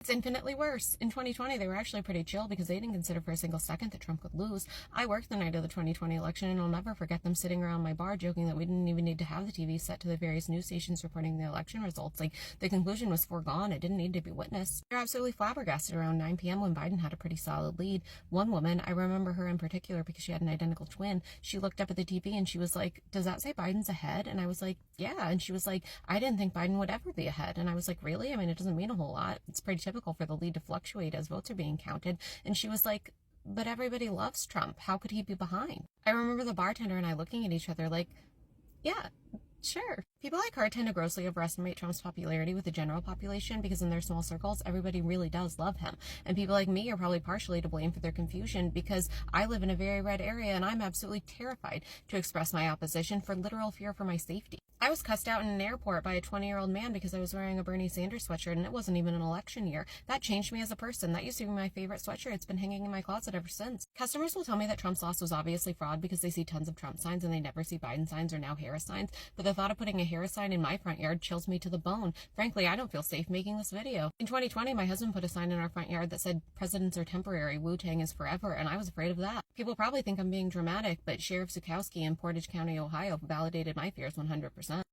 It's infinitely worse. In 2020, they were actually pretty chill because they didn't consider for a single second that Trump could lose. I worked the night of the 2020 election, and I'll never forget them sitting around my bar joking that we didn't even need to have the TV set to the various news stations reporting the election results. Like, the conclusion was foregone. It didn't need to be witnessed. They're absolutely flabbergasted around 9 p.m. when Biden had a pretty solid lead. One woman, I remember her in particular because she had an identical twin, she looked up at the TV and she was like, "Does that say Biden's ahead?" And I was like, "Yeah." And she was like, "I didn't think Biden would ever be ahead." And I was like, "Really? I mean, it doesn't mean a whole lot. It's pretty typical for the lead to fluctuate as votes are being counted." And she was like, "But everybody loves Trump. How could he be behind?" I remember the bartender and I looking at each other like, yeah, sure. People like her tend to grossly overestimate Trump's popularity with the general population because in their small circles, everybody really does love him. And people like me are probably partially to blame for their confusion because I live in a very red area and I'm absolutely terrified to express my opposition for literal fear for my safety. I was cussed out in an airport by a 20-year-old man because I was wearing a Bernie Sanders sweatshirt and it wasn't even an election year. That changed me as a person. That used to be my favorite sweatshirt. It's been hanging in my closet ever since. Customers will tell me that Trump's loss was obviously fraud because they see tons of Trump signs and they never see Biden signs or now Harris signs. But the thought of putting a Harris sign in my front yard chills me to the bone. Frankly, I don't feel safe making this video. In 2020, my husband put a sign in our front yard that said, "Presidents are temporary, Wu-Tang is forever," and I was afraid of that. People probably think I'm being dramatic, but Sheriff Zukowski in Portage County, Ohio validated my fears 100%.